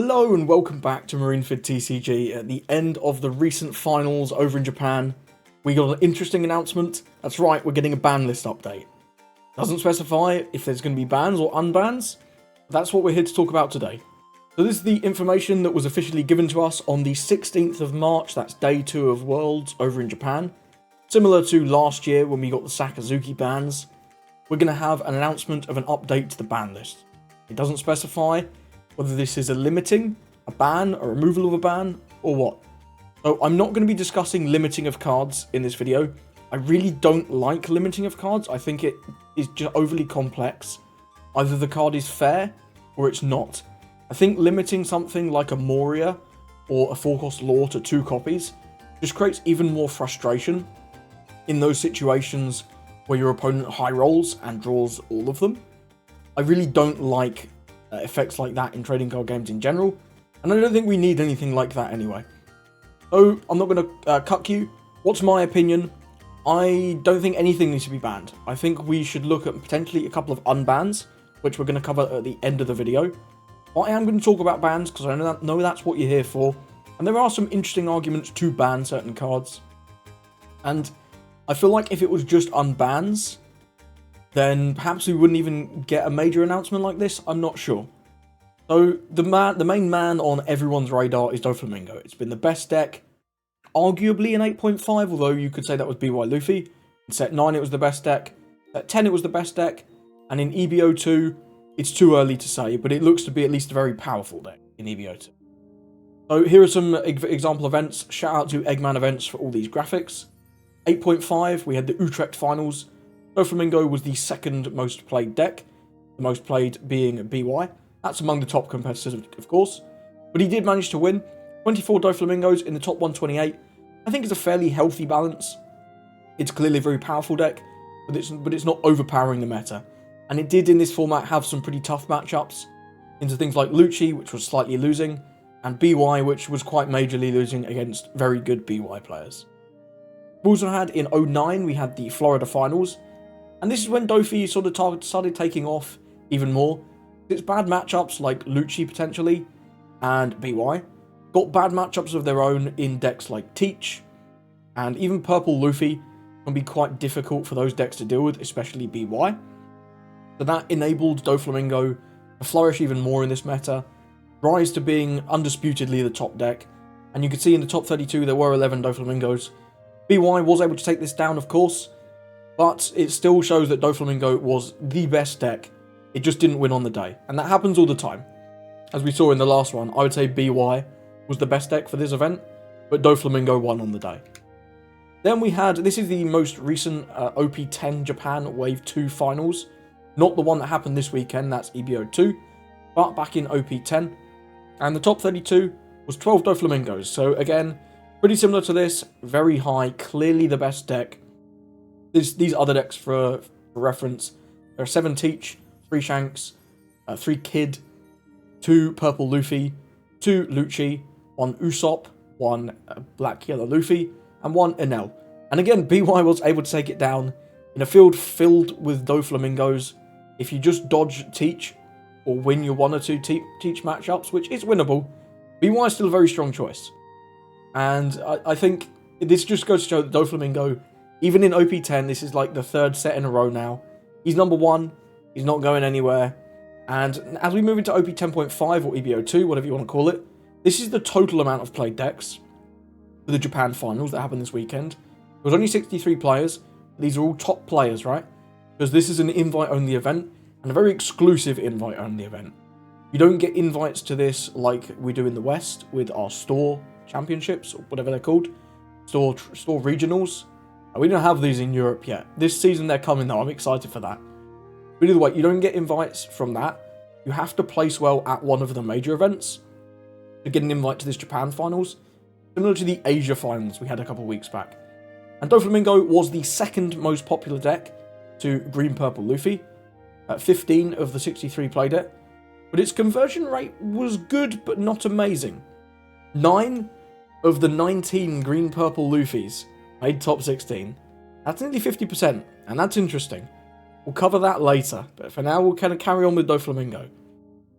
Hello and welcome back to Marineford TCG. At the end of the recent finals over in Japan, we got an interesting announcement. That's right, we're getting a ban list update. Doesn't specify if there's going to be bans or unbans. That's what we're here to talk about today. So this is the information that was officially given to us on the 16th of March, that's day 2 of Worlds over in Japan. Similar to last year when we got the Sakazuki bans, we're going to have an announcement of an update to the ban list. It doesn't specify whether this is a limiting, a ban, a removal of a ban, or what. So I'm not going to be discussing limiting of cards in this video. I really don't like limiting of cards. I think it is just overly complex. Either the card is fair, or it's not. I think limiting something like a Moria, or a 4-cost Law to 2 copies, just creates even more frustration in those situations where your opponent high rolls and draws all of them. I really don't like effects like that in trading card games in general, and I don't think we need anything like that anyway. So I'm not going to cuck you. What's my opinion? I don't think anything needs to be banned. I think we should look at potentially a couple of unbans, which we're going to cover at the end of the video. But I am going to talk about bans because I know that's what you're here for, and there are some interesting arguments to ban certain cards. And I feel like if it was just unbans, then perhaps we wouldn't even get a major announcement like this. I'm not sure. So the main man on everyone's radar is Doflamingo. It's been the best deck, arguably in 8.5, although you could say that was BY Luffy. In set 9 it was the best deck, set 10 it was the best deck, and in EBO2 it's too early to say, but it looks to be at least a very powerful deck in EBO2. So here are some example events. Shout out to Eggman Events for all these graphics. 8.5 we had the Utrecht finals. Doflamingo was the second most played deck, the most played being BY. That's among the top competitors, of course. But he did manage to win. 24 Doflamingos in the top 128. I think it's a fairly healthy balance. It's clearly a very powerful deck, but it's not overpowering the meta. And it did in this format have some pretty tough matchups into things like Lucci, which was slightly losing, and BY, which was quite majorly losing against very good BY players. We also had in 09, we had the Florida finals. And this is when Doffy sort of started taking off even more. It's bad matchups like Lucci potentially and BY got bad matchups of their own in decks like Teach, and even Purple Luffy can be quite difficult for those decks to deal with, especially BY. So that enabled Doflamingo to flourish even more in this meta, rise to being undisputedly the top deck, and you can see in the top 32 there were 11 Doflamingos. BY was able to take this down, of course, but it still shows that Doflamingo was the best deck. It just didn't win on the day. And that happens all the time. As we saw in the last one, I would say BY was the best deck for this event, but Doflamingo won on the day. Then we had, this is the most recent OP10 Japan Wave 2 finals. Not the one that happened this weekend, that's EBO2, but back in OP10. And the top 32 was 12 Doflamingos. So again, pretty similar to this, very high, clearly the best deck. These other decks for reference, there are 7 Teach, 3 Shanks, 3 Kid, 2 Purple Luffy, 2 Lucci, 1 Usopp, 1 Black Yellow Luffy, and 1 Enel. And again, BY was able to take it down in a field filled with Doflamingos. If you just dodge Teach, or win your 1 or 2 Teach matchups, which is winnable, BY is still a very strong choice. And I think this just goes to show that Doflamingo, even in OP10, this is like the 3rd set in a row now. He's number 1. He's not going anywhere. And as we move into OP 10.5 or EBO2, whatever you want to call it, this is the total amount of played decks for the Japan finals that happened this weekend. There was only 63 players. These are all top players, right? Because this is an invite-only event, and a very exclusive invite-only event. You don't get invites to this like we do in the West with our store championships, or whatever they're called. Store regionals. We don't have these in Europe yet. This season they're coming though, I'm excited for that. But either way, you don't get invites from that. You have to place well at one of the major events to get an invite to this Japan finals. Similar to the Asia finals we had a couple of weeks back. And Doflamingo was the 2nd most popular deck to Green Purple Luffy. At 15 of the 63 played it. But its conversion rate was good, but not amazing. 9 of the 19 Green Purple Luffys made top 16. That's nearly 50%, and that's interesting. We'll cover that later, but for now we'll kind of carry on with Doflamingo.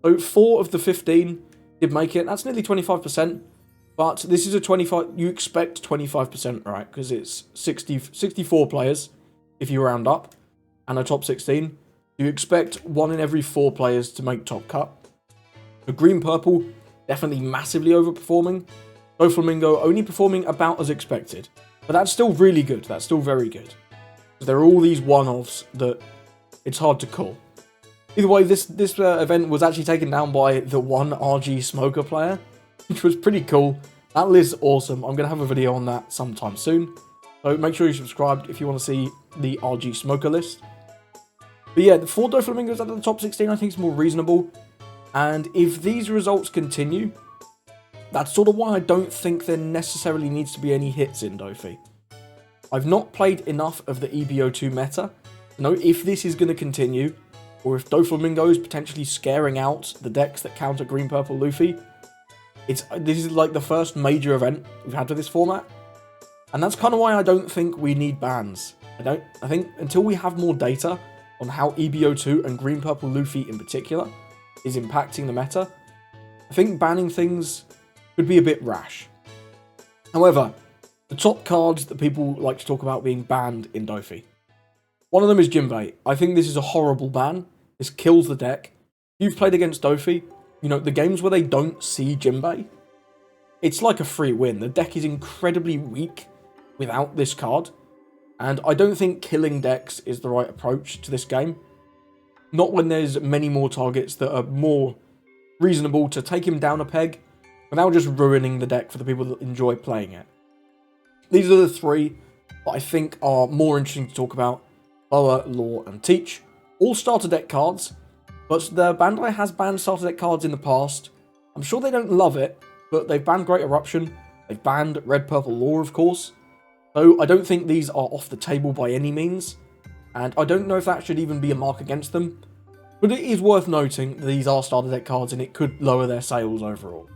So 4 of the 15 did make it. That's nearly 25%. But this is a 25... You expect 25%, right? Because it's 64 players, if you round up, and a top 16. You expect 1 in every 4 players to make top cut. The green-purple, definitely massively overperforming. Doflamingo only performing about as expected. But that's still really good. That's still very good. There are all these one-offs that it's hard to call. Either way, this event was actually taken down by the one RG Smoker player, which was pretty cool. That list is awesome. I'm going to have a video on that sometime soon. So make sure you're subscribed if you want to see the RG Smoker list. But yeah, the 4 Doflamingos out of the top 16 I think is more reasonable. And if these results continue, that's sort of why I don't think there necessarily needs to be any hits in Doffy. I've not played enough of the EBO2 meta to know if this is going to continue, or if Doflamingo is potentially scaring out the decks that counter green, purple, Luffy. This is like the first major event we've had with this format, and that's kind of why I don't think we need bans. I think until we have more data on how EBO2 and green, purple, Luffy in particular is impacting the meta, I think banning things could be a bit rash. However, the top cards that people like to talk about being banned in Doffy. One of them is Jinbei. I think this is a horrible ban. This kills the deck. If you've played against Doffy, you know, the games where they don't see Jinbei, it's like a free win. The deck is incredibly weak without this card, and I don't think killing decks is the right approach to this game. Not when there's many more targets that are more reasonable to take him down a peg without just ruining the deck for the people that enjoy playing it. These are the 3 that I think are more interesting to talk about. Boa, Law, and Teach. All starter deck cards, but the Bandai has banned starter deck cards in the past. I'm sure they don't love it, but they've banned Great Eruption. They've banned Red, Purple, Law, of course. So I don't think these are off the table by any means, and I don't know if that should even be a mark against them. But it is worth noting that these are starter deck cards, and it could lower their sales overall.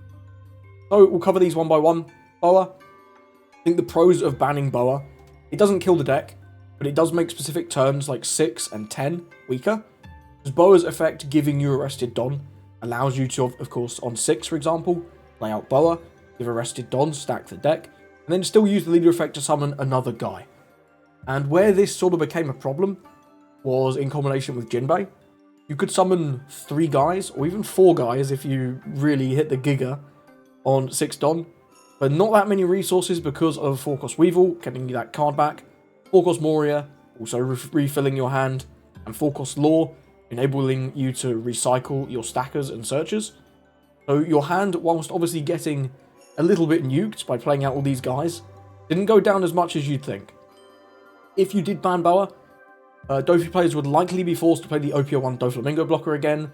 So we'll cover these one by one. Boa. I think the pros of banning Boa, it doesn't kill the deck, but it does make specific turns like 6 and 10 weaker. Because Boa's effect, giving you Arrested Don, allows you to, of course, on 6, for example, play out Boa, give Arrested Don, stack the deck, and then still use the leader effect to summon another guy. And where this sort of became a problem was in combination with Jinbei. You could summon 3 guys, or even 4 guys if you really hit the Giga on 6 Don, but not that many resources because of 4-cost Weevil, getting you that card back, 4-cost Moria, also refilling your hand, and 4-cost Law, enabling you to recycle your stackers and searchers. So your hand, whilst obviously getting a little bit nuked by playing out all these guys, didn't go down as much as you'd think. If you did ban Boa, Doffy players would likely be forced to play the OPO1 Doflamingo blocker again,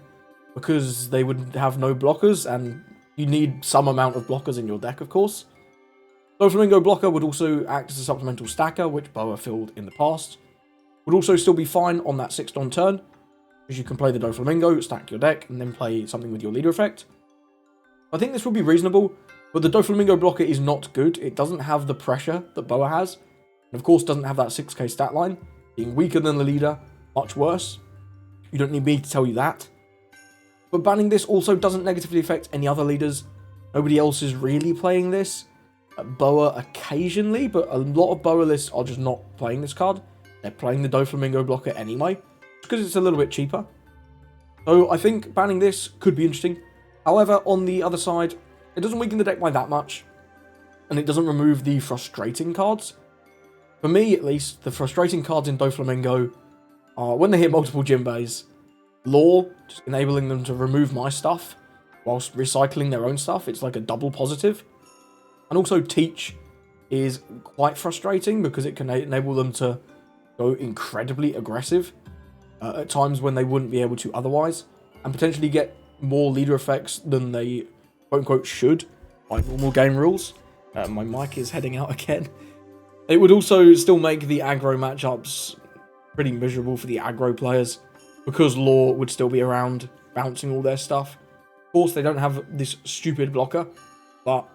because they would have no blockers, and you need some amount of blockers in your deck, of course. Doflamingo blocker would also act as a supplemental stacker, which Boa filled in the past. Would also still be fine on that 6 Don turn, because you can play the Doflamingo, stack your deck, and then play something with your leader effect. I think this would be reasonable, but the Doflamingo blocker is not good. It doesn't have the pressure that Boa has, and of course doesn't have that 6k stat line, being weaker than the leader, much worse. You don't need me to tell you that. But banning this also doesn't negatively affect any other leaders. Nobody else is really playing this. Boa occasionally, but a lot of Boa lists are just not playing this card. They're playing the Doflamingo blocker anyway, because it's a little bit cheaper. So I think banning this could be interesting. However, on the other side, it doesn't weaken the deck by that much, and it doesn't remove the frustrating cards. For me, at least, the frustrating cards in Doflamingo are when they hit multiple Jinbeis, Law, just enabling them to remove my stuff whilst recycling their own stuff. It's like a double positive. And also Teach is quite frustrating because it can enable them to go incredibly aggressive at times when they wouldn't be able to otherwise, and potentially get more leader effects than they quote-unquote should by normal game rules. My mic is heading out again. It would also still make the aggro matchups pretty miserable for the aggro players, because Law would still be around bouncing all their stuff. Of course, they don't have this stupid blocker, but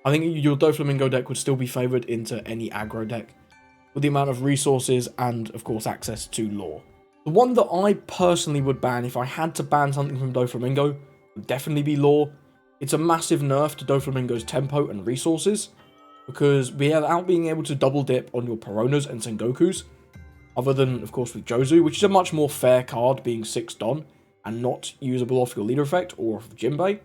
I think your Doflamingo deck would still be favoured into any aggro deck, with the amount of resources and, of course, access to Law. The one that I personally would ban, if I had to ban something from Doflamingo, would definitely be Law. It's a massive nerf to Doflamingo's tempo and resources, because without being able to double dip on your Peronas and Sengokus, other than, of course, with Jozu, which is a much more fair card being 6 Don and not usable off your leader effect or off Jinbei.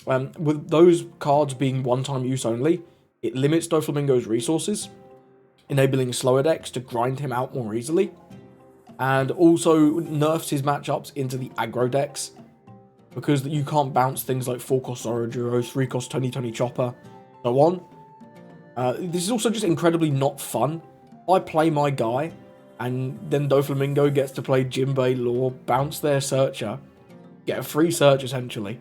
With those cards being one-time use only, it limits Doflamingo's resources, enabling slower decks to grind him out more easily, and also nerfs his matchups into the aggro decks, because you can't bounce things like 4-cost Zorojuro, 3-cost Tony Chopper, so on. This is also just incredibly not fun. I play my guy, and then Doflamingo gets to play Jinbei Law, bounce their Searcher, get a free Search essentially,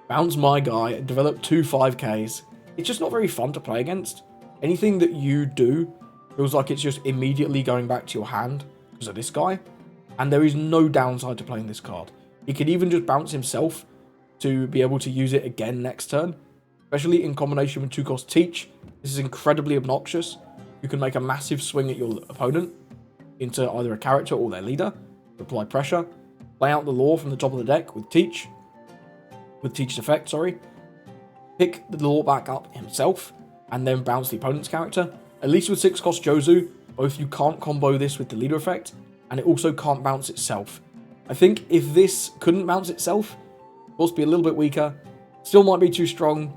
bounce my guy, develop 2 5Ks. It's just not very fun to play against. Anything that you do feels like it's just immediately going back to your hand because of this guy, and there is no downside to playing this card. He could even just bounce himself to be able to use it again next turn, especially in combination with 2-cost Teach. This is incredibly obnoxious. You can make a massive swing at your opponent into either a character or their leader, apply pressure, play out the Law from the top of the deck with Teach's effect, pick the Law back up himself, and then bounce the opponent's character. At least with 6-cost Jozu, both you can't combo this with the leader effect, and it also can't bounce itself. I think if this couldn't bounce itself, of course be a little bit weaker, still might be too strong.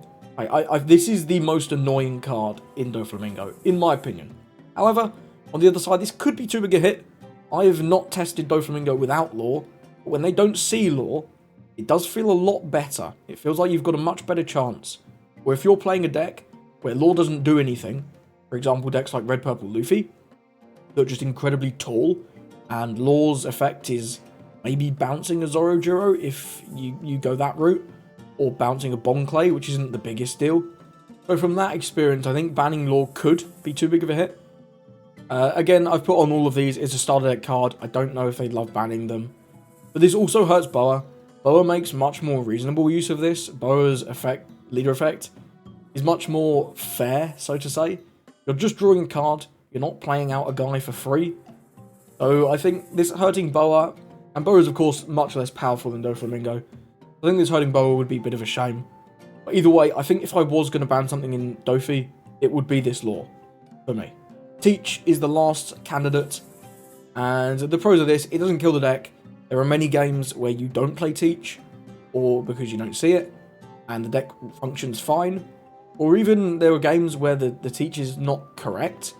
This is the most annoying card in Doflamingo, in my opinion. However, on the other side, this could be too big a hit. I have not tested Doflamingo without Law, but when they don't see Law, it does feel a lot better. It feels like you've got a much better chance. Where if you're playing a deck where Law doesn't do anything, for example decks like Red Purple Luffy, that are just incredibly tall, and Law's effect is maybe bouncing a Zorojuro if you go that route, or bouncing a Bonclay, which isn't the biggest deal. So from that experience, I think banning Law could be too big of a hit. Again, I've put on all of these. It's a starter deck card. I don't know if they'd love banning them. But this also hurts Boa. Boa makes much more reasonable use of this. Boa's leader effect, is much more fair, so to say. You're just drawing a card. You're not playing out a guy for free. So I think this hurting Boa, and Boa is of course much less powerful than Doflamingo. I think this hurting Boa would be a bit of a shame. But either way, I think if I was going to ban something in Doffy, it would be this Law, for me. Teach is the last candidate, and the pros of this, it doesn't kill the deck. There are many games where you don't play Teach, or because you don't see it, and the deck functions fine. Or even there are games where the Teach is not correct,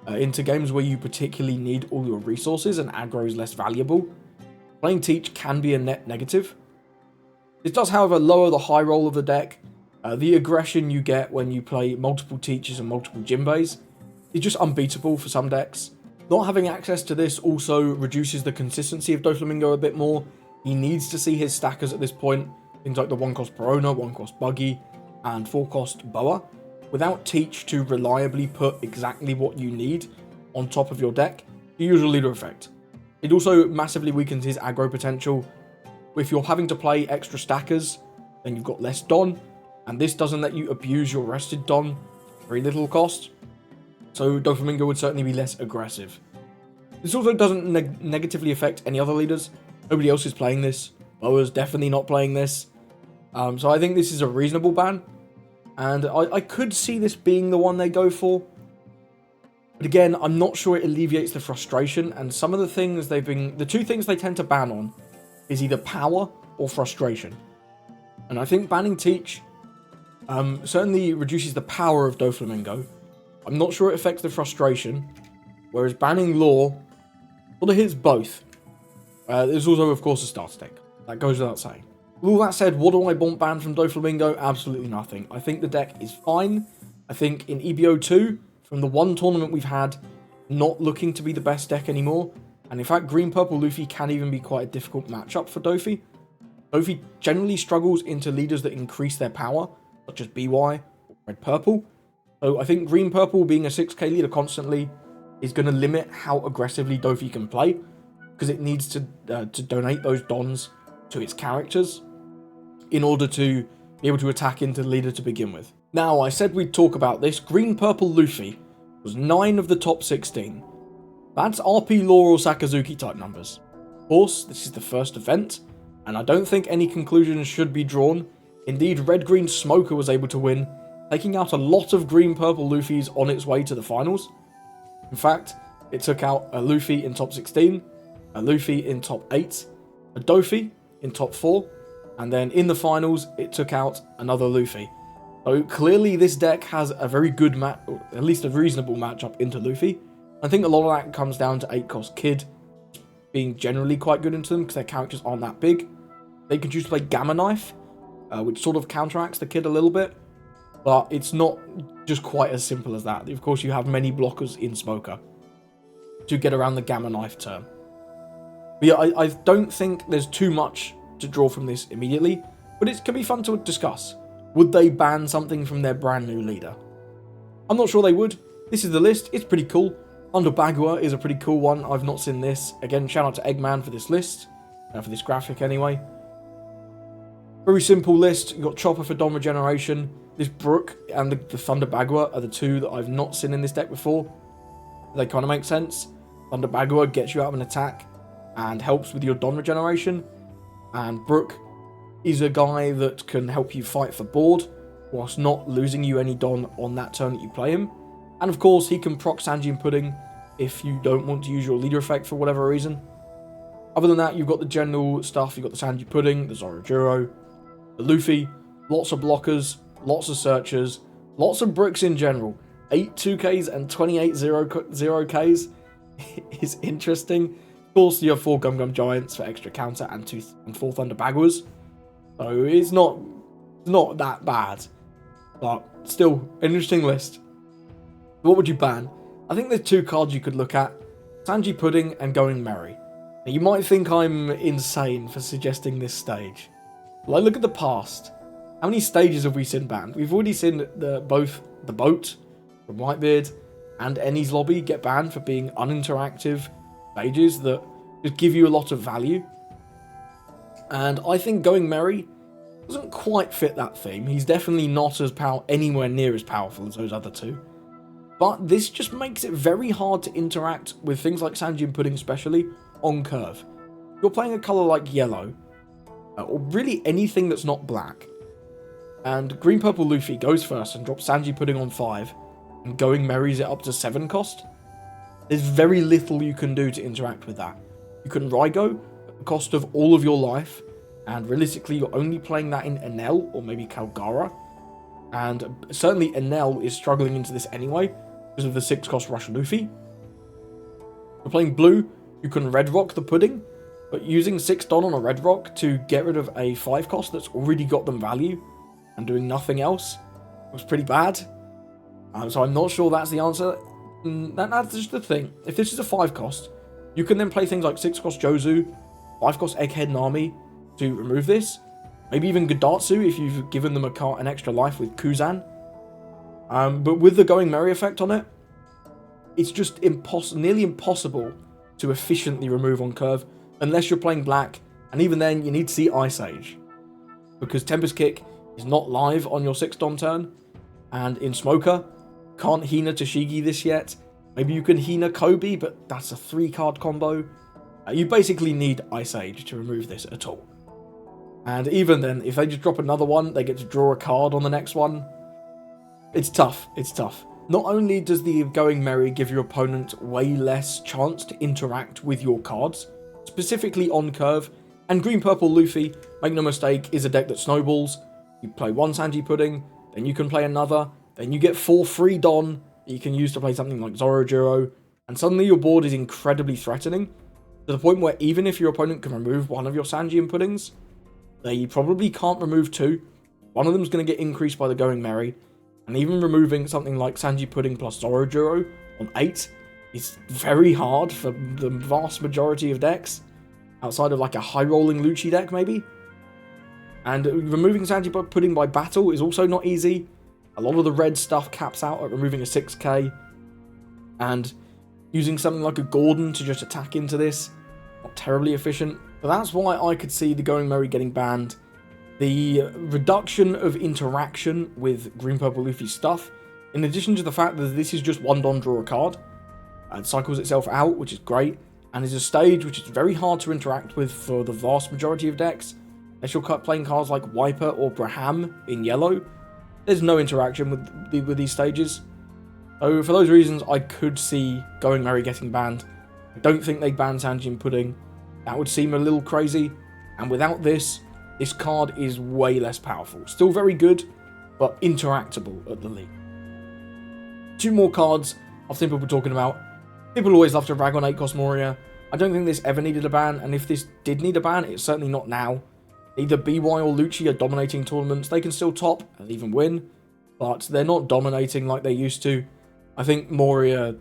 into games where you particularly need all your resources and aggro is less valuable. Playing Teach can be a net negative. This does, however, lower the high roll of the deck. The aggression you get when you play multiple Teachers and multiple Jinbeis is just unbeatable for some decks. Not having access to this also reduces the consistency of Doflamingo a bit more. He needs to see his stackers at this point, things like the 1-cost Perona, 1-cost Buggy, and 4-cost Boa, without Teach to reliably put exactly what you need on top of your deck, the usual leader effect. It also massively weakens his aggro potential. If you're having to play extra stackers, then you've got less Don, and this doesn't let you abuse your rested Don, very little cost, so Doflamingo would certainly be less aggressive. This also doesn't negatively affect any other leaders. Nobody else is playing this. Boa's definitely not playing this. So I think this is a reasonable ban, and I could see this being the one they go for. But again, I'm not sure it alleviates the frustration, and some of the things the 2 things they tend to ban on is either power or frustration. And I think banning Teach certainly reduces the power of Doflamingo. I'm not sure it affects the frustration, whereas banning Law sort of hits both. There's also, of course, a starter deck. That goes without saying. With all that said, what do I want banned from Doflamingo? Absolutely nothing. I think the deck is fine. I think in EBO 2, from the one tournament we've had, not looking to be the best deck anymore. And in fact, Green-Purple Luffy can even be quite a difficult matchup for Doffy. Doffy generally struggles into leaders that increase their power, such as BY or Red-Purple. So I think Green-Purple being a 6k leader constantly is going to limit how aggressively Doffy can play, because it needs to donate those Dons to its characters in order to be able to attack into the leader to begin with. Now, I said we'd talk about this. Green-Purple Luffy was 9 of the top 16. That's RP Law or Sakazuki type numbers. Of course, this is the first event, and I don't think any conclusions should be drawn Indeed, red-green Smoker was able to win, taking out a lot of green-purple Luffys on its way to the finals. In fact, it took out a Luffy in top 16, a Luffy in top 8, a Doffy in top 4, and then in the finals, it took out another Luffy. So clearly this deck has a very good match, or at least a reasonable matchup into Luffy. I think a lot of that comes down to 8-cost Kid being generally quite good into them because their characters aren't that big. They can choose to play Gamma Knife, which sort of counteracts the Kid a little bit, but it's not just quite as simple as that. Of course, you have many blockers in Smoker to get around the Gamma Knife turn. But yeah, I don't think there's too much to draw from this immediately, but it can be fun to discuss. Would they ban something from their brand new leader? I'm not sure they would. This is the list. It's pretty cool. Under Bagua is a pretty cool one. I've not seen this. Again, shout out to Eggman for this list. For this graphic anyway. Very simple list. You've got Chopper for Don Regeneration. This Brook and the Thunder Bagua are the two that I've not seen in this deck before. They kind of make sense. Thunder Bagua gets you out of an attack and helps with your Don Regeneration. And Brook is a guy that can help you fight for board whilst not losing you any Don on that turn that you play him. And of course, he can proc Sanji and Pudding if you don't want to use your leader effect for whatever reason. Other than that, you've got the general stuff. You've got the Sanji Pudding, the Zorojuro, the Luffy, lots of blockers, lots of searchers, lots of bricks in general. 8 2Ks and 28 0Ks is interesting. Of course, you have 4 Gum Gum Giants for extra counter and 4 Thunder Baguas. So it's not that bad. But still, an interesting list. What would you ban? I think there's 2 cards you could look at. Sanji Pudding and Going Merry. Now, you might think I'm insane for suggesting this stage. Well, look at the past. How many stages have we seen banned? We've already seen both the boat from Whitebeard and Ennie's Lobby get banned for being uninteractive stages that just give you a lot of value. And I think Going Merry doesn't quite fit that theme. He's definitely not anywhere near as powerful as those other 2. But this just makes it very hard to interact with things like Sanji and Pudding especially on curve. You're playing a colour like yellow, or really anything that's not black. And Green Purple Luffy goes first and drops Sanji Pudding on 5, and Going Merry's it up to 7 cost. There's very little you can do to interact with that. You can Raigo at the cost of all of your life, and realistically you're only playing that in Enel or maybe Kalgara. And certainly Enel is struggling into this anyway, because of the 6 cost Rush Luffy. You're playing blue, you can Red Rock the Pudding, but using 6 Don on a Red Rock to get rid of a 5 cost that's already got them value, and doing nothing else, was pretty bad. So I'm not sure that's the answer. That's just the thing. If this is a 5 cost, you can then play things like 6 cost Jozu, 5 cost Egghead Nami to remove this. Maybe even Godatsu if you've given them an extra life with Kuzan. But with the Going Merry effect on it, it's just nearly impossible to efficiently remove on curve unless you're playing black, and even then you need to see Ice Age. Because Tempest Kick is not live on your 6 Don turn, and in Smoker, can't Hina Toshigi this yet. Maybe you can Hina Kobe, but that's a 3-card combo. You basically need Ice Age to remove this at all. And even then, if they just drop another one, they get to draw a card on the next one. It's tough. It's tough. Not only does the Going Merry give your opponent way less chance to interact with your cards, specifically on curve, and Green Purple Luffy, make no mistake, is a deck that snowballs. You play 1 Sanji Pudding, then you can play another, then you get 4 free Don that you can use to play something like Zorojuro, and suddenly your board is incredibly threatening, to the point where even if your opponent can remove one of your Sanji and Puddings, they probably can't remove 2. One of them is going to get increased by the Going Merry, and even removing something like Sanji Pudding plus Zorojuro on 8 is very hard for the vast majority of decks, outside of like a high-rolling Lucci deck maybe. And removing Sanji Pudding by battle is also not easy. A lot of the red stuff caps out at removing a 6k, and using something like a Gordon to just attack into this, not terribly efficient. But that's why I could see the Going Merry getting banned. The reduction of interaction with Green Purple Luffy stuff, in addition to the fact that this is just 1 Don draw a card, and cycles itself out, which is great, and is a stage which is very hard to interact with for the vast majority of decks, unless you're playing cards like Wiper or Braham in yellow, there's no interaction with these stages. So for those reasons, I could see Going Merry getting banned. I don't think they'd ban Sanjin Pudding. That would seem a little crazy. And without this card is way less powerful. Still very good, but interactable at the least. 2 more cards I've seen people talking about. People always love to rag on 8-cost Moria. I don't think this ever needed a ban, and if this did need a ban, it's certainly not now. Either BY or Lucci are dominating tournaments. They can still top and even win, but they're not dominating like they used to. I think Moria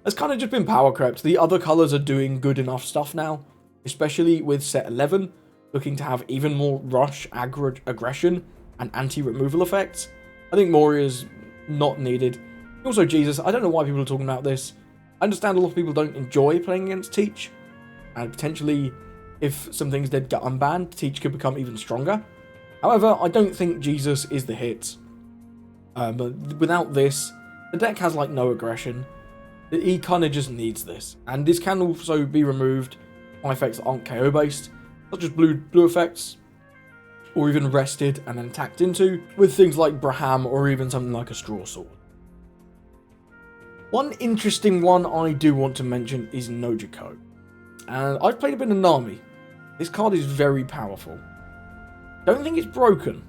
has kind of just been power crept. The other colours are doing good enough stuff now, especially with set 11, looking to have even more rush, aggression, and anti-removal effects. I think Moria's not needed. Also, Jesus, I don't know why people are talking about this. I understand a lot of people don't enjoy playing against Teach, and potentially, if some things did get unbanned, Teach could become even stronger. However, I don't think Jesus is the hit. But without this, the deck has like no aggression. He kind of just needs this. And this can also be removed by effects that aren't KO based, such as blue effects, or even rested and then attacked into, with things like Braham or even something like a Straw Sword. One interesting one I do want to mention is Nojiko. And I've played a bit of Nami. This card is very powerful. Don't think it's broken,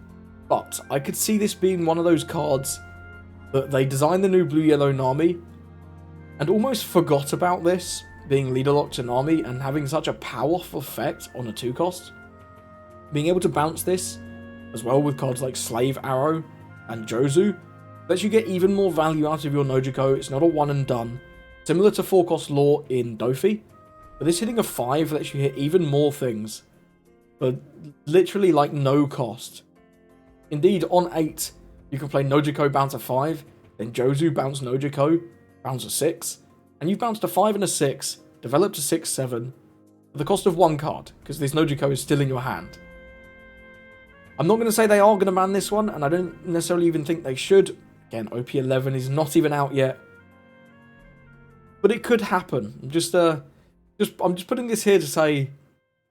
but I could see this being one of those cards that they designed the new blue-yellow Nami and almost forgot about this being leader locked to Nami and having such a powerful effect on a 2-cost. Being able to bounce this, as well with cards like Slave Arrow and Jozu, lets you get even more value out of your Nojiko. It's not a one and done, similar to 4-cost Law in Doffy, but this hitting a 5 lets you hit even more things, but literally like no cost. Indeed, on 8, you can play Nojiko bounce a 5, then Jozu bounce Nojiko, bounce a 6, and you've bounced a 5 and a 6, developed a 6-7, for the cost of 1 card, because this Nojiko is still in your hand. I'm not going to say they are going to ban this one, and I don't necessarily even think they should. Again, OP11 is not even out yet. But it could happen. I'm just putting this here to say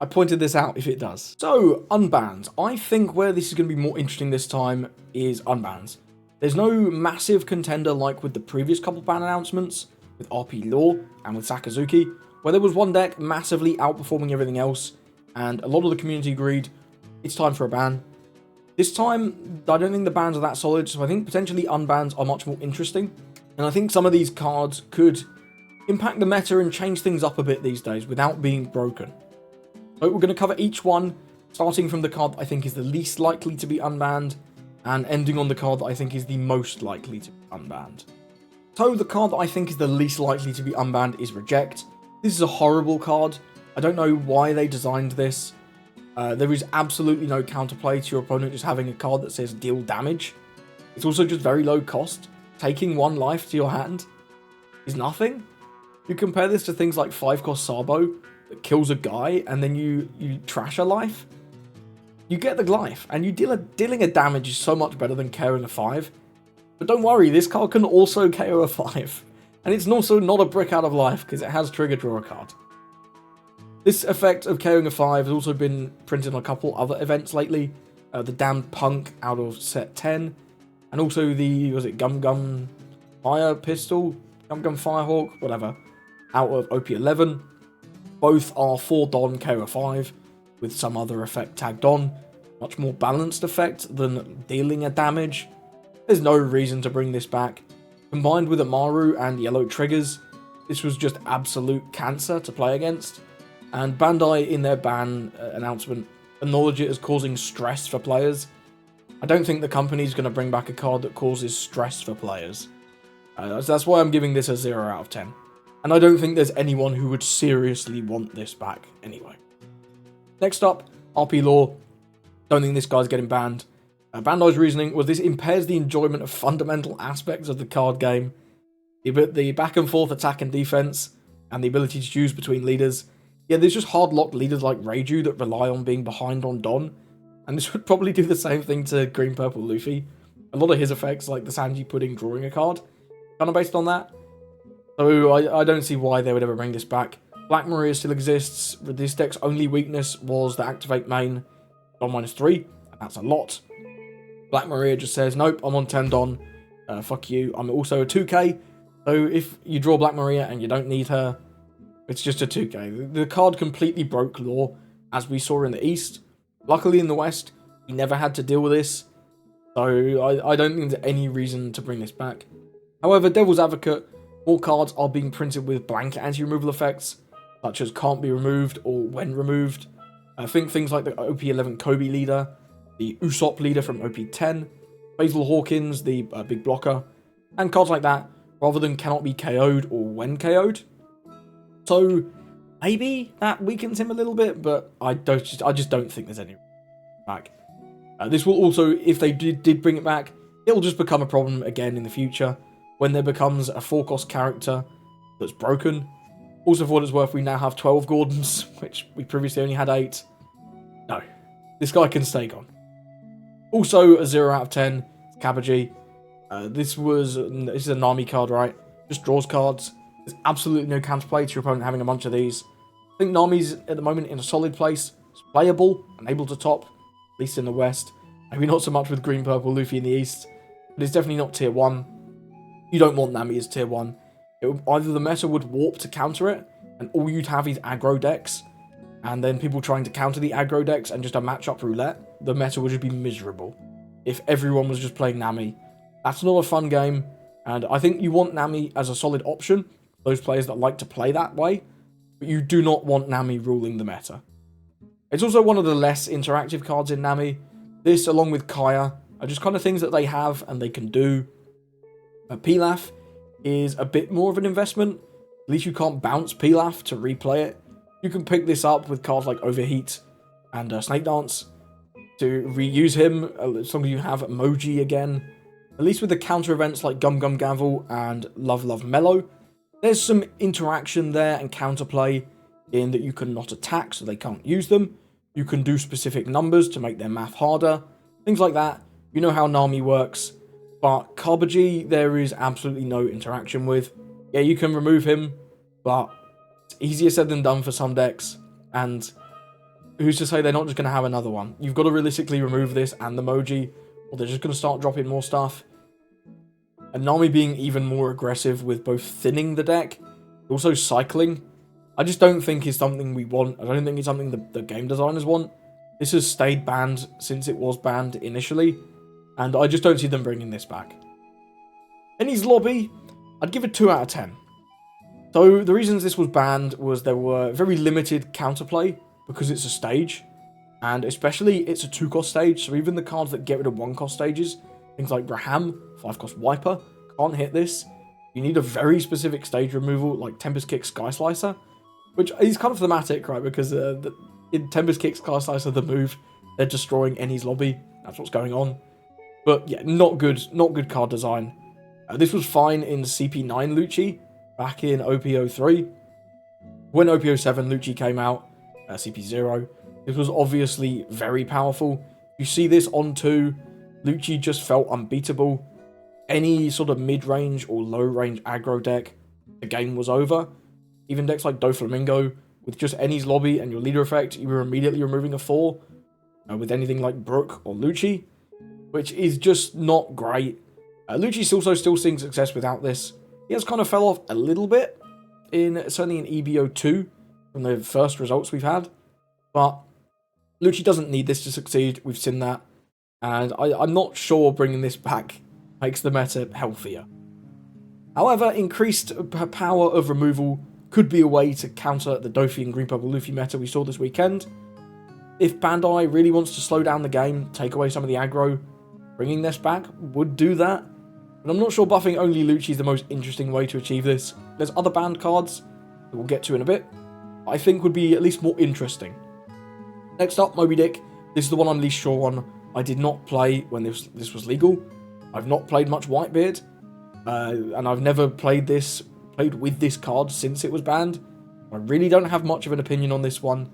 I pointed this out if it does. So, Unbans. I think where this is going to be more interesting this time is Unbans. There's no massive contender like with the previous couple ban announcements, with RP Law and with Sakazuki, where there was one deck massively outperforming everything else, and a lot of the community agreed it's time for a ban. This time, I don't think the bans are that solid, so I think potentially Unbans are much more interesting. And I think some of these cards could impact the meta and change things up a bit these days without being broken. So we're going to cover each one, starting from the card that I think is the least likely to be unbanned, and ending on the card that I think is the most likely to be unbanned. So the card that I think is the least likely to be unbanned is Reject. This is a horrible card. I don't know why they designed this. There is absolutely no counterplay to your opponent just having a card that says deal damage. It's also just very low cost. Taking 1 life to your hand is nothing. You compare this to things like 5-cost Sabo that kills a guy and then you trash a life. You get the life and dealing a damage is so much better than KOing a 5. But don't worry, this card can also KO a 5. And it's also not a brick out of life because it has Trigger Draw a card. This effect of KOing a 5 has also been printed on a couple other events lately. The Damned Punk out of set 10. And also the, was it Gum Gum Fire Pistol? Gum Gum Firehawk? Whatever. Out of OP11. Both are 4 Don KO a 5 with some other effect tagged on. Much more balanced effect than dealing a damage. There's no reason to bring this back. Combined with Amaru and yellow triggers, this was just absolute cancer to play against. And Bandai, in their ban announcement, acknowledge it as causing stress for players. I don't think the company's going to bring back a card that causes stress for players. That's why I'm giving this a 0 out of 10. And I don't think there's anyone who would seriously want this back anyway. Next up, RP Law. Don't think this guy's getting banned. Bandai's reasoning was this impairs the enjoyment of fundamental aspects of the card game. The back and forth attack and defense, and the ability to choose between leaders. Yeah, there's just hard-locked leaders like Reiju that rely on being behind on Don, and this would probably do the same thing to green-purple Luffy. A lot of his effects, like the Sanji Pudding drawing a card, kind of based on that. So I don't see why they would ever bring this back. Black Maria still exists. This deck's only weakness was the Activate main. Don -3, and that's a lot. Black Maria just says, nope, I'm on 10 Don. Fuck you. I'm also a 2k. So if you draw Black Maria and you don't need her, it's just a 2k. The card completely broke lore, as we saw in the East. Luckily in the West, we never had to deal with this. So I don't think there's any reason to bring this back. However, Devil's Advocate, more cards are being printed with blanket anti-removal effects, such as can't be removed or when removed. I think things like the OP11 Kobe leader, the Usopp leader from OP10, Basil Hawkins, the big blocker, and cards like that, rather than cannot be KO'd or when KO'd. So maybe that weakens him a little bit, but I just don't think there's any back. This will also, if they did bring it back, it'll just become a problem again in the future when there becomes a 4-cost character that's broken. Also, for what it's worth, we now have 12 Gordons, which we previously only had 8. No, this guy can stay gone. Also, a 0 out of 10, it's Kabaji. This is a Nami card, right? Just draws cards. There's absolutely no counterplay to your opponent having a bunch of these. I think Nami's at the moment in a solid place. It's playable and able to top, at least in the West. Maybe not so much with green, purple, Luffy in the East, but it's definitely not tier 1. You don't want Nami as tier 1. Either the meta would warp to counter it, and all you'd have is aggro decks, and then people trying to counter the aggro decks and just a matchup roulette. The meta would just be miserable if everyone was just playing Nami. That's not a fun game, and I think you want Nami as a solid option, those players that like to play that way, but you do not want Nami ruling the meta. It's also one of the less interactive cards in Nami. This, along with Kaya, are just kind of things that they have and they can do. Pilaf is a bit more of an investment. At least you can't bounce Pilaf to replay it. You can pick this up with cards like Overheat and Snake Dance to reuse him, as long as you have Emoji again. At least with the counter events like Gum Gum Gavel and Love Love Mellow, there's some interaction there and counterplay in that you can not attack, so they can't use them. You can do specific numbers to make their math harder. Things like that. You know how Nami works. But Kabaji, there is absolutely no interaction with. Yeah, you can remove him, but it's easier said than done for some decks. And who's to say they're not just going to have another one? You've got to realistically remove this and the Moji, or they're just going to start dropping more stuff. And Nami being even more aggressive with both thinning the deck, also cycling, I just don't think is something we want. I don't think it's something the game designers want. This has stayed banned since it was banned initially, and I just don't see them bringing this back. Enies Lobby, I'd give it 2 out of 10. So the reasons this was banned was there were very limited counterplay because it's a stage, and especially it's a 2-cost stage, so even the cards that get rid of 1-cost stages, things like Graham, 5-cost Wiper, can't hit this. You need a very specific stage removal like Tempest Kick Sky Slicer, which is kind of thematic, right? Because in Tempest Kick Sky Slicer, the move, they're destroying Enies Lobby. That's what's going on. But yeah, not good card design. This was fine in CP9 Lucci back in OP03. When OP07 Lucci came out, CP0, this was obviously very powerful. You see this on 2, Lucci just felt unbeatable. Any sort of mid-range or low-range aggro deck, the game was over. Even decks like Doflamingo, with just Enies Lobby and your leader effect, you were immediately removing a 4. With anything like Brook or Lucci, which is just not great. Lucci's also still seeing success without this. He has kind of fell off a little bit, certainly in EBO2, from the first results we've had. But Lucci doesn't need this to succeed, we've seen that. And I'm not sure bringing this back makes the meta healthier. However, increased power of removal could be a way to counter the Doffy and Green Purple Luffy meta we saw this weekend. If Bandai really wants to slow down the game, take away some of the aggro, bringing this back would do that. But I'm not sure buffing only Lucci is the most interesting way to achieve this. There's other banned cards that we'll get to in a bit, I think would be at least more interesting. Next up, Moby Dick. This is the one I'm least sure on. I did not play when this was legal. I've not played much Whitebeard, and I've never played with this card since it was banned. I really don't have much of an opinion on this one,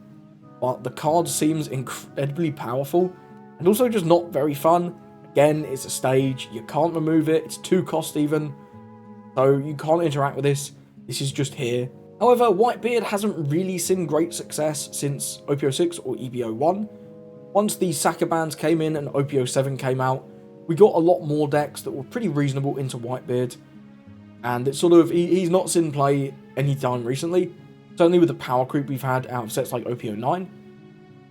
but the card seems incredibly powerful, and also just not very fun. Again, it's a stage, you can't remove it, it's 2-cost even, so you can't interact with this. This is just here. However, Whitebeard hasn't really seen great success since OP06 or EBO1. Once the Saka bans came in and OP07 came out, we got a lot more decks that were pretty reasonable into Whitebeard, and it's sort of, he's not seen play anytime recently, certainly with the power creep we've had out of sets like OP09.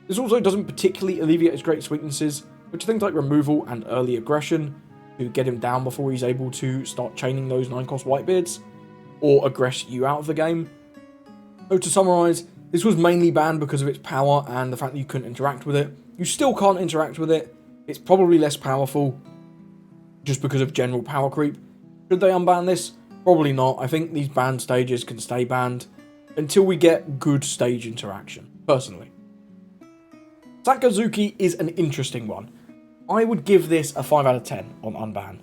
This also doesn't particularly alleviate his greatest weaknesses, which are things like removal and early aggression, to get him down before he's able to start chaining those 9-cost Whitebeards, or aggress you out of the game. So to summarise, this was mainly banned because of its power and the fact that you couldn't interact with it. You still can't interact with it, it's probably less powerful, just because of general power creep. Should they unban this? Probably not. I think these banned stages can stay banned until we get good stage interaction, personally. Sakazuki is an interesting one. I would give this a 5 out of 10 on unban.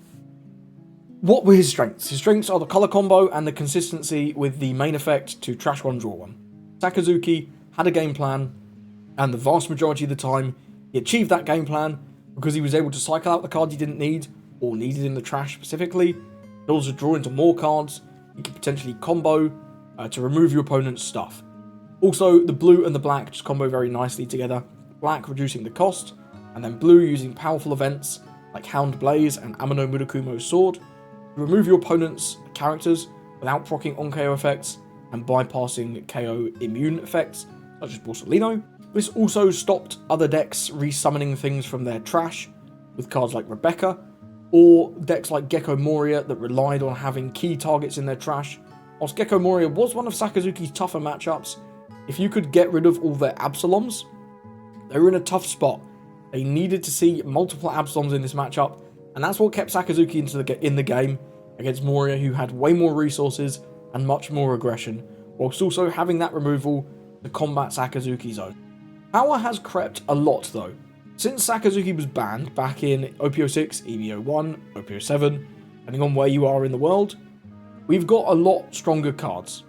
What were his strengths? His strengths are the colour combo and the consistency with the main effect to trash one, draw one. Sakazuki had a game plan, and the vast majority of the time, he achieved that game plan because he was able to cycle out the cards he didn't need, or needed in the trash specifically, and also draw into more cards. He could potentially combo to remove your opponent's stuff. Also, the blue and the black just combo very nicely together, black reducing the cost, and then blue using powerful events like Hound Blaze and Amano Murakumo's sword to remove your opponent's characters without proccing on KO effects and bypassing KO immune effects, such as Borsalino. This also stopped other decks resummoning things from their trash, with cards like Rebecca, or decks like Gecko Moria that relied on having key targets in their trash. Whilst Gecko Moria was one of Sakazuki's tougher matchups, if you could get rid of all their Absaloms, they were in a tough spot. They needed to see multiple Absaloms in this matchup, and that's what kept Sakazuki in the game against Moria, who had way more resources and much more aggression, whilst also having that removal to combat Sakazuki's own. Power has crept a lot though. Since Sakazuki was banned back in OP06, EV01, OP07, depending on where you are in the world, we've got a lot stronger cards.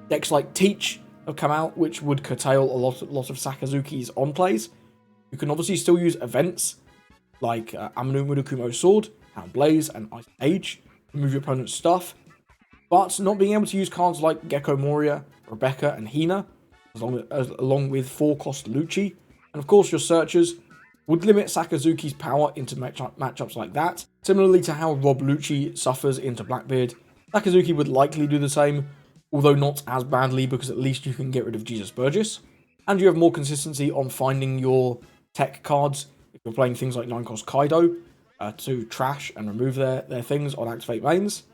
Decks like Teach have come out, which would curtail a lot of Sakazuki's on-plays. You can obviously still use events like Amano Murakumo's sword, Hound Blaze, and Ice Age to remove your opponent's stuff, but not being able to use cards like Gecko Moria, Rebecca, and Hina, along with 4-cost Lucci, and of course your searchers, would limit Sakazuki's power into matchups like that. Similarly to how Rob Lucci suffers into Blackbeard, Sakazuki would likely do the same, although not as badly because at least you can get rid of Jesus Burgess, and you have more consistency on finding your tech cards if you're playing things like 9-cost Kaido to trash and remove their things on Activate mains.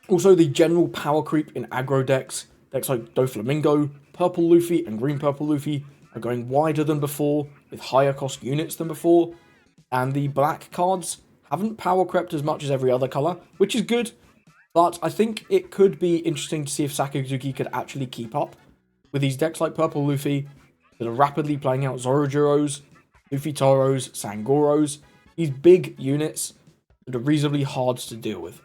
Also, the general power creep in aggro decks like Doflamingo, Purple Luffy, and Green Purple Luffy are going wider than before, with higher cost units than before, and the black cards haven't power crept as much as every other colour, which is good, but I think it could be interesting to see if Sakazuki could actually keep up with these decks like Purple Luffy that are rapidly playing out Zorojuros, Luffy Toros, Sangoros, these big units that are reasonably hard to deal with.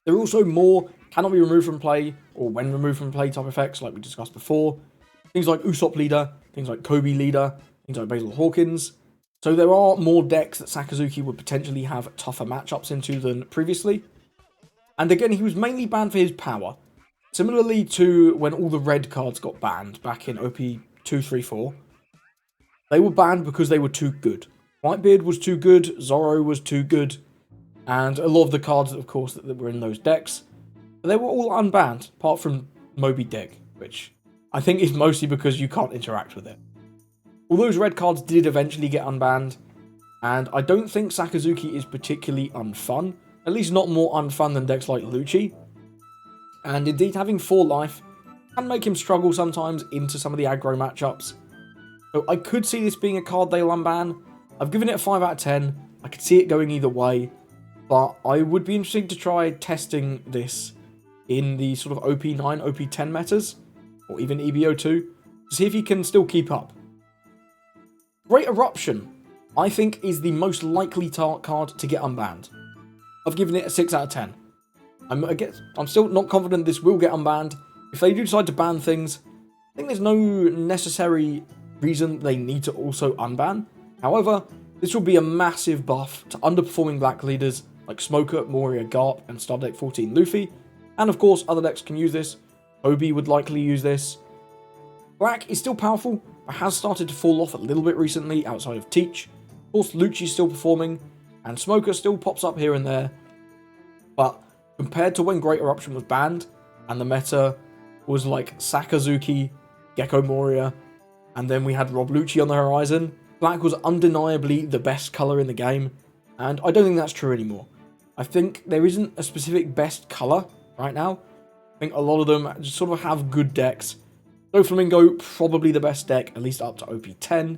There are also more cannot be removed from play, or when removed from play type effects like we discussed before. Things like Usopp Leader, things like Kobe Leader, things like Basil Hawkins. So there are more decks that Sakazuki would potentially have tougher matchups into than previously. And again, he was mainly banned for his power. Similarly to when all the red cards got banned back in OP 234. They were banned because they were too good. Whitebeard was too good, Zoro was too good, and a lot of the cards, of course, that were in those decks, they were all unbanned, apart from Moby Dick, which I think is mostly because you can't interact with it. All those red cards did eventually get unbanned, and I don't think Sakazuki is particularly unfun, at least not more unfun than decks like Lucci, and indeed having 4 life can make him struggle sometimes into some of the aggro matchups. So I could see this being a card they'll unban. I've given it a 5 out of 10, I could see it going either way, but I would be interested to try testing this in the sort of OP9, OP10 metas, or even EBO2, to see if he can still keep up. Great Eruption, I think, is the most likely card to get unbanned. I've given it a 6 out of 10. I'm still not confident this will get unbanned. If they do decide to ban things, I think there's no necessary reason they need to also unban. However, this will be a massive buff to underperforming black leaders like Smoker, Moria, Garp, and Stardeck 14 Luffy. And of course, other decks can use this. Obi would likely use this. Black is still powerful, but has started to fall off a little bit recently outside of Teach. Of course, Lucci's still performing, and Smoker still pops up here and there, but compared to when Great Eruption was banned, and the meta was like Sakazuki, Gecko Moria, and then we had Rob Lucci on the horizon, black was undeniably the best colour in the game, and I don't think that's true anymore. I think there isn't a specific best colour right now. I think a lot of them just sort of have good decks. Doflamingo, probably the best deck, at least up to OP10.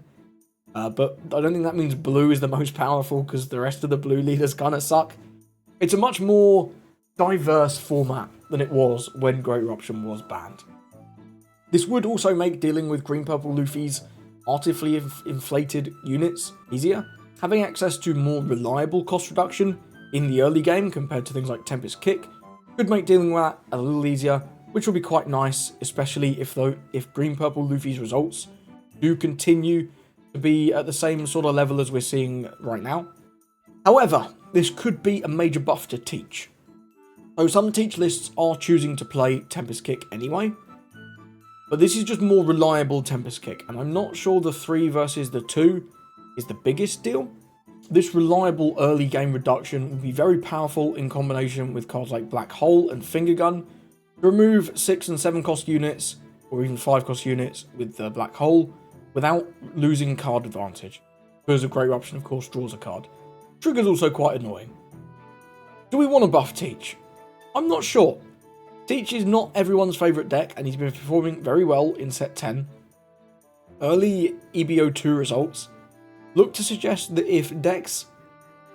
But I don't think that means blue is the most powerful, because the rest of the blue leaders kind of suck. It's a much more diverse format than it was when Great Eruption was banned. This would also make dealing with green-purple Luffy's artificially inflated units easier. Having access to more reliable cost reduction in the early game compared to things like Tempest Kick could make dealing with that a little easier, which will be quite nice, especially if green-purple Luffy's results do continue to be at the same sort of level as we're seeing right now. However, this could be a major buff to Teach. So some Teach lists are choosing to play Tempest Kick anyway, but this is just more reliable Tempest Kick, and I'm not sure the 3 versus the 2 is the biggest deal. This reliable early game reduction will be very powerful in combination with cards like Black Hole and Finger Gun to remove 6 and 7 cost units, or even 5 cost units with the Black Hole, without losing card advantage. Because a Great Eruption, of course, draws a card. Trigger's also quite annoying. Do we want to buff Teach? I'm not sure. Teach is not everyone's favourite deck, and he's been performing very well in set 10. Early EBO2 results look to suggest that if decks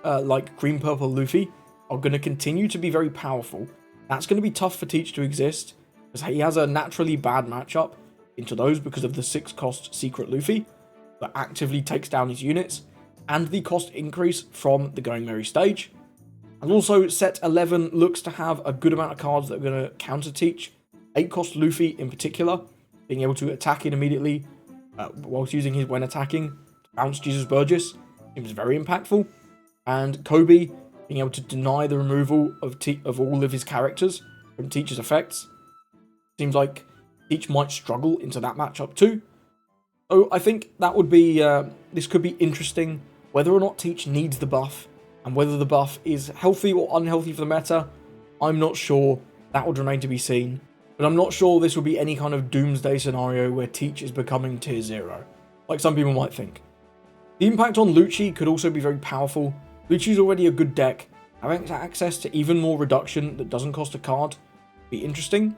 like green-purple Luffy are going to continue to be very powerful, that's going to be tough for Teach to exist, because he has a naturally bad matchup into those because of the 6 cost Secret Luffy that actively takes down his units, and the cost increase from the Going Merry stage. And also, set 11 looks to have a good amount of cards that are going to counter Teach. 8 cost Luffy in particular, being able to attack it immediately whilst using his when attacking, bounce Jesus Burgess, seems very impactful. And Kobe being able to deny the removal of all of his characters from Teach's effects. Seems like Teach might struggle into that matchup too. So I think that would be, this could be interesting, whether or not Teach needs the buff, and whether the buff is healthy or unhealthy for the meta, I'm not sure. That would remain to be seen. But I'm not sure this will be any kind of doomsday scenario where Teach is becoming tier 0, like some people might think. The impact on Lucci could also be very powerful. Lucci's already a good deck. Having access to even more reduction that doesn't cost a card would be interesting.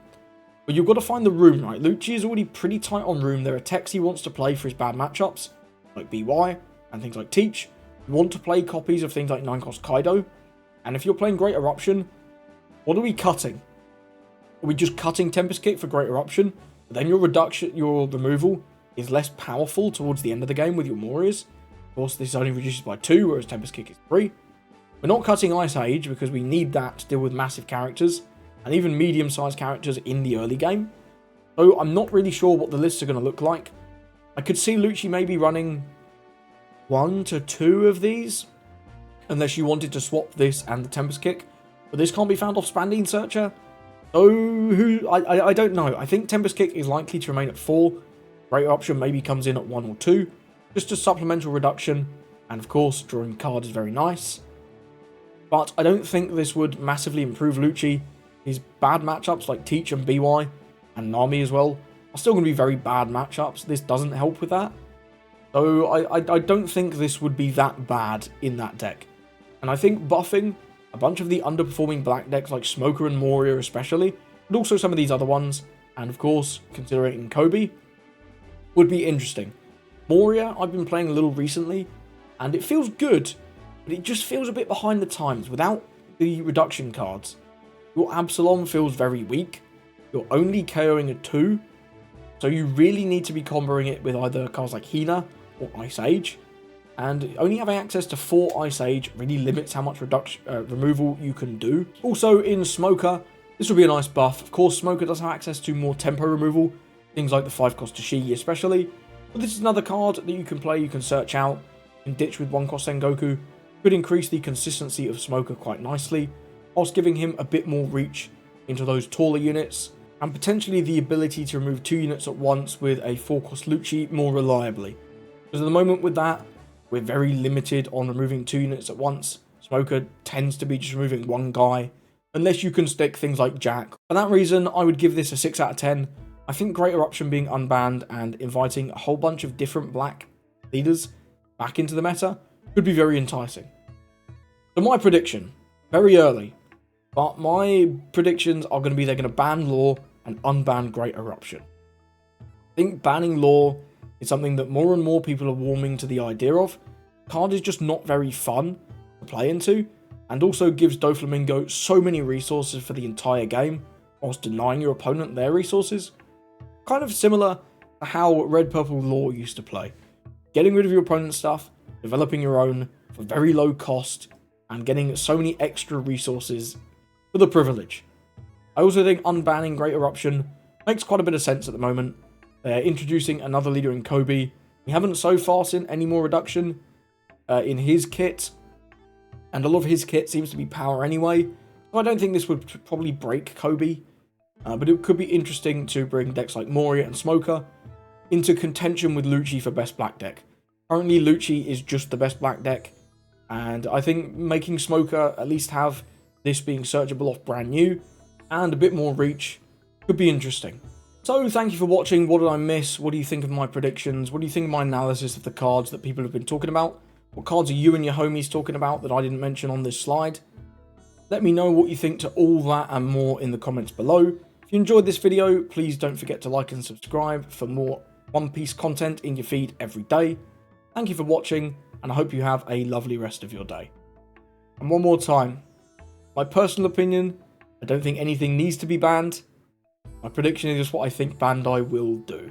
But you've got to find the room, right? Lucci is already pretty tight on room. There are techs he wants to play for his bad matchups, like BY and things like Teach. You want to play copies of things like 9 cost Kaido. And if you're playing Great Eruption, what are we cutting? Are we just cutting Tempest Kick for Great Eruption? But then your removal is less powerful towards the end of the game with your Morias. Of course, this only reduces by 2, whereas Tempest Kick is 3. We're not cutting Ice Age because we need that to deal with massive characters, and even medium-sized characters in the early game. So I'm not really sure what the lists are going to look like. I could see Lucci maybe running 1 to 2 of these, unless you wanted to swap this and the Tempest Kick. But this can't be found off Spandine Searcher. So I don't know. I think Tempest Kick is likely to remain at 4. Great Option maybe comes in at 1 or 2. Just a supplemental reduction. And of course, drawing cards is very nice. But I don't think this would massively improve Lucci. His bad matchups like Teach and BY, and Nami as well, are still going to be very bad matchups. This doesn't help with that. So I don't think this would be that bad in that deck. And I think buffing a bunch of the underperforming black decks like Smoker and Moria especially, but also some of these other ones, and of course considering Kobe, would be interesting. Moria I've been playing a little recently, and it feels good, but it just feels a bit behind the times without the reduction cards. Your Absalom feels very weak, you're only KOing a 2, so you really need to be comboing it with either cards like Hina or Ice Age, and only having access to 4 Ice Age really limits how much removal you can do. Also in Smoker, this will be a nice buff. Of course, Smoker does have access to more tempo removal, things like the 5 cost Tashigi especially, but this is another card that you can play, you can search out, and ditch with 1 cost Sengoku. Could increase the consistency of Smoker quite nicely, whilst giving him a bit more reach into those taller units. and potentially the ability to remove 2 units at once with a 4-cost Lucci more reliably. Because at the moment with that, we're very limited on removing 2 units at once. Smoker tends to be just removing 1 guy, unless you can stick things like Jack. For that reason, I would give this a 6 out of 10. I think Great Eruption being unbanned and inviting a whole bunch of different black leaders back into the meta could be very enticing. So my prediction, very early, but my predictions are going to be they're going to ban Law and unban Great Eruption. I think banning Law is something that more and more people are warming to the idea of. The card is just not very fun to play into, and also gives Doflamingo so many resources for the entire game, whilst denying your opponent their resources. Kind of similar to how Red Purple Law used to play. Getting rid of your opponent's stuff, developing your own for very low cost, and getting so many extra resources for the privilege. I also think unbanning Great Eruption makes quite a bit of sense at the moment. They're introducing another leader in Kobe. We haven't so far seen any more reduction in his kit, and a lot of his kit seems to be power anyway, so I don't think this would probably break Kobe, but it could be interesting to bring decks like Moria and Smoker into contention with Lucci for best black deck. Currently Lucci is just the best black deck, and I think making Smoker at least have this being searchable off brand new and a bit more reach could be interesting. So thank you for watching. What did I miss? What do you think of my predictions? What do you think of my analysis of the cards that people have been talking about? What cards are you and your homies talking about that I didn't mention on this slide? Let me know what you think to all that and more in the comments below. If you enjoyed this video, please don't forget to like and subscribe for more One Piece content in your feed every day. Thank you for watching, and I hope you have a lovely rest of your day. And one more time, my personal opinion, I don't think anything needs to be banned. My prediction is just what I think Bandai will do.